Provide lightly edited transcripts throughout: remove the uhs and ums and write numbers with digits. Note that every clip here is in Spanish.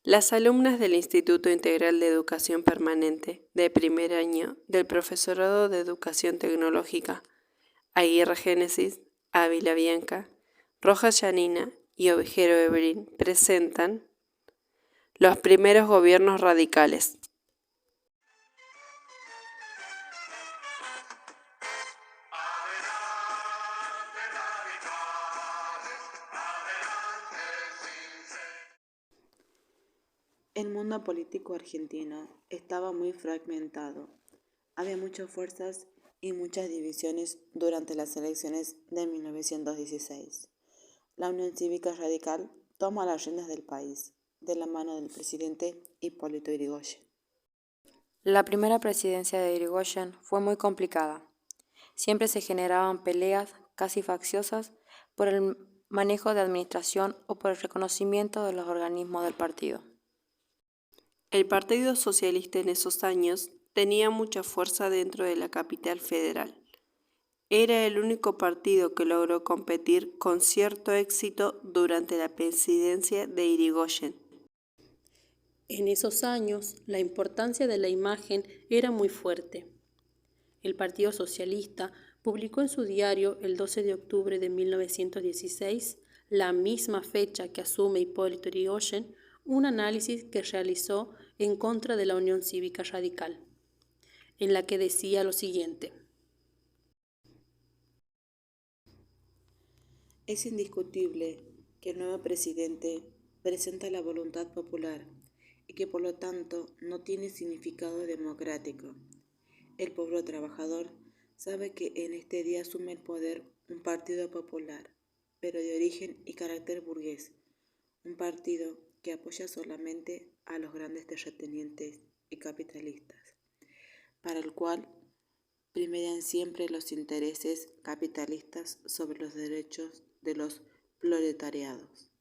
Las alumnas del Instituto Integral de Educación Permanente de primer año del Profesorado de Educación Tecnológica Aguirre Génesis, Ávila Bianca, Rojas Yanina y Ovejero Ebrín presentan los primeros gobiernos radicales. El mundo político argentino estaba muy fragmentado. Había muchas fuerzas y muchas divisiones durante las elecciones de 1916. La Unión Cívica Radical toma las riendas del país, de la mano del presidente Hipólito Yrigoyen. La primera presidencia de Yrigoyen fue muy complicada. Siempre se generaban peleas casi facciosas por el manejo de administración o por el reconocimiento de los organismos del partido. El Partido Socialista en esos años tenía mucha fuerza dentro de la capital federal. Era el único partido que logró competir con cierto éxito durante la presidencia de Yrigoyen. En esos años, la importancia de la imagen era muy fuerte. El Partido Socialista publicó en su diario el 12 de octubre de 1916, la misma fecha que asume Hipólito Yrigoyen, un análisis que realizó en contra de la Unión Cívica Radical, en la que decía lo siguiente. Es indiscutible que el nuevo presidente presenta la voluntad popular y que por lo tanto no tiene significado democrático. El pueblo trabajador sabe que en este día asume el poder un partido popular, pero de origen y carácter burgués, un partido que apoya solamente a los grandes terratenientes y capitalistas, para el cual primeran siempre los intereses capitalistas sobre los derechos de los proletariados.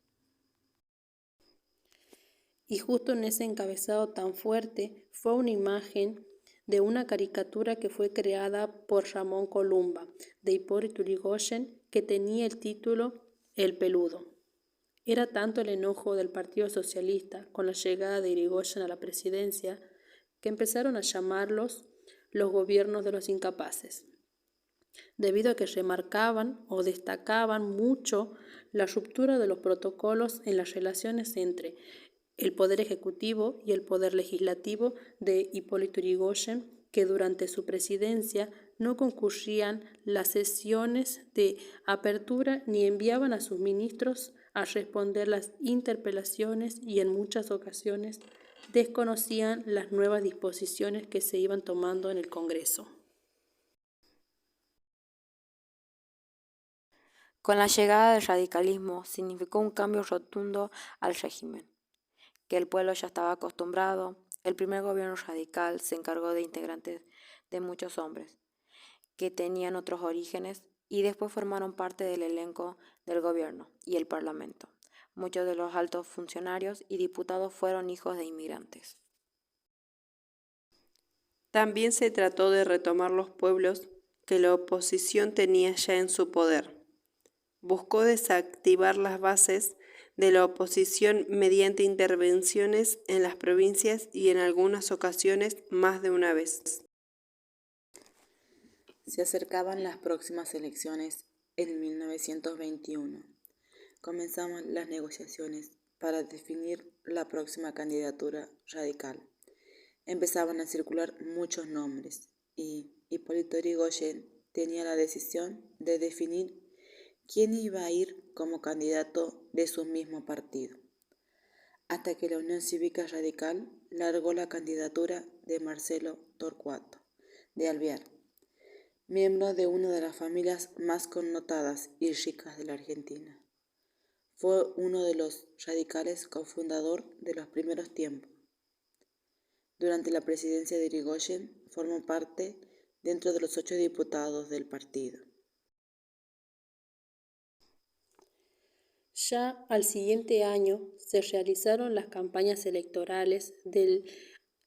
Y justo en ese encabezado tan fuerte fue una imagen de una caricatura que fue creada por Ramón Columba, de Hipólito Yrigoyen, que tenía el título El Peludo. Era tanto el enojo del Partido Socialista con la llegada de Yrigoyen a la presidencia que empezaron a llamarlos los gobiernos de los incapaces, debido a que remarcaban o destacaban mucho la ruptura de los protocolos en las relaciones entre el Poder Ejecutivo y el Poder Legislativo de Hipólito Yrigoyen, que durante su presidencia no concurrían las sesiones de apertura ni enviaban a sus ministros a responder las interpelaciones y en muchas ocasiones desconocían las nuevas disposiciones que se iban tomando en el Congreso. Con la llegada del radicalismo significó un cambio rotundo al régimen, que el pueblo ya estaba acostumbrado. El primer gobierno radical se encargó de integrantes de muchos hombres que tenían otros orígenes y después formaron parte del elenco del gobierno y el parlamento. Muchos de los altos funcionarios y diputados fueron hijos de inmigrantes. También se trató de retomar los pueblos que la oposición tenía ya en su poder. Buscó desactivar las bases de la oposición mediante intervenciones en las provincias y en algunas ocasiones más de una vez. Se acercaban las próximas elecciones en 1921. Comenzaban las negociaciones para definir la próxima candidatura radical. Empezaban a circular muchos nombres y Hipólito Yrigoyen tenía la decisión de definir quién iba a ir como candidato de su mismo partido, hasta que la Unión Cívica Radical largó la candidatura de Marcelo Torcuato de Alvear, miembro de una de las familias más connotadas y ricas de la Argentina. Fue uno de los radicales cofundador de los primeros tiempos. Durante la presidencia de Yrigoyen formó parte dentro de los 8 diputados del partido. Ya al siguiente año se realizaron las campañas electorales del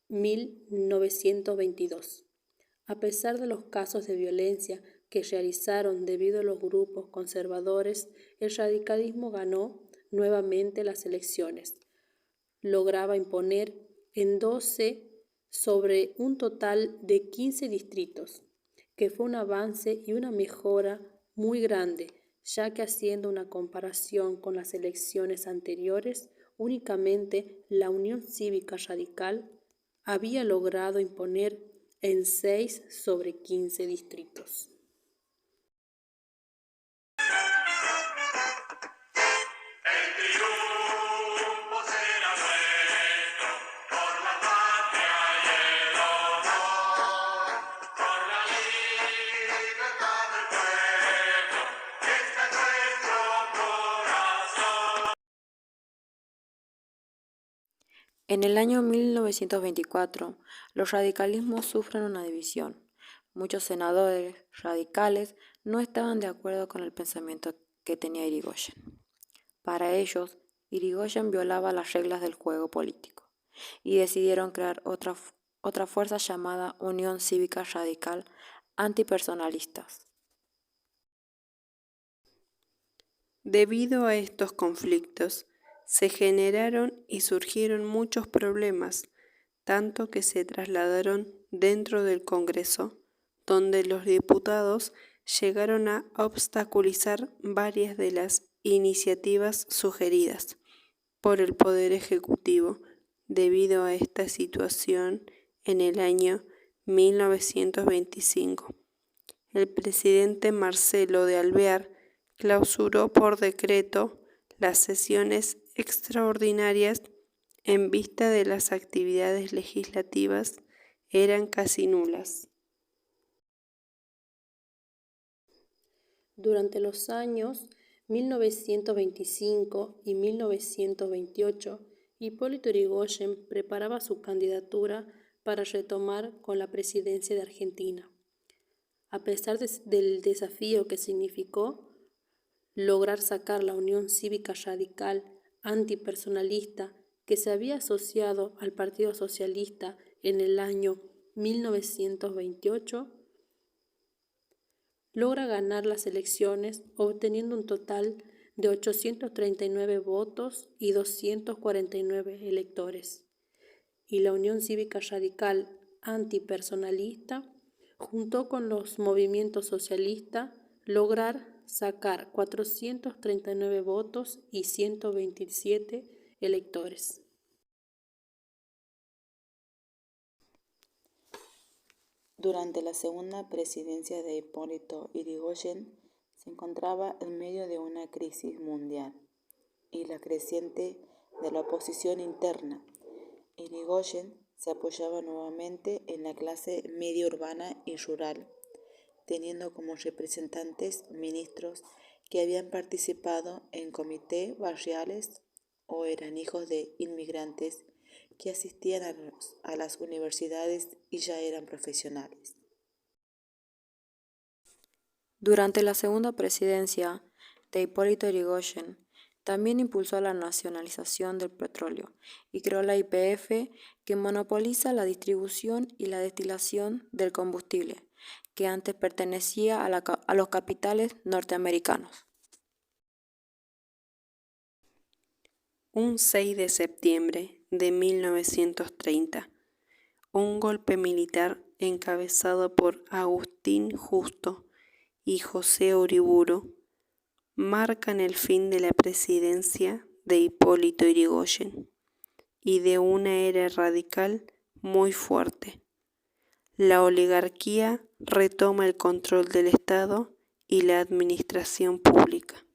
1922. A pesar de los casos de violencia que realizaron debido a los grupos conservadores, el radicalismo ganó nuevamente las elecciones. lograba imponer en 12 sobre un total de 15 distritos, que fue un avance y una mejora muy grande, ya que haciendo una comparación con las elecciones anteriores, únicamente la Unión Cívica Radical había logrado imponer en 6 sobre 15 distritos. En el año 1924, los radicalismos sufren una división. Muchos senadores radicales no estaban de acuerdo con el pensamiento que tenía Irigoyen. Para ellos, Irigoyen violaba las reglas del juego político y decidieron crear otra fuerza llamada Unión Cívica Radical Antipersonalistas. Debido a estos conflictos, se generaron y surgieron muchos problemas, tanto que se trasladaron dentro del Congreso, donde los diputados llegaron a obstaculizar varias de las iniciativas sugeridas por el Poder Ejecutivo. Debido a esta situación, en el año 1925, el presidente Marcelo de Alvear clausuró por decreto las sesiones extraordinarias en vista de las actividades legislativas eran casi nulas. Durante los años 1925 y 1928, Hipólito Yrigoyen preparaba su candidatura para retomar con la presidencia de Argentina. A pesar del desafío que significó lograr sacar la Unión Cívica Radical Antipersonalista que se había asociado al Partido Socialista en el año 1928, logra ganar las elecciones obteniendo un total de 839 votos y 249 electores. Y la Unión Cívica Radical Antipersonalista, junto con los movimientos socialistas, lograr sacar 439 votos y 127 electores. Durante la segunda presidencia de Hipólito Yrigoyen se encontraba en medio de una crisis mundial y la creciente de la oposición interna. Yrigoyen se apoyaba nuevamente en la clase media urbana y rural, teniendo como representantes ministros que habían participado en comités barriales o eran hijos de inmigrantes que asistían a las universidades y ya eran profesionales. Durante la segunda presidencia de Hipólito Yrigoyen, también impulsó la nacionalización del petróleo y creó la YPF, que monopoliza la distribución y la destilación del combustible, que antes pertenecía a los capitales norteamericanos. Un 6 de septiembre de 1930, un golpe militar encabezado por Agustín Justo y José Uriburu marcan el fin de la presidencia de Hipólito Yrigoyen y de una era radical muy fuerte. La oligarquía retoma el control del Estado y la administración pública.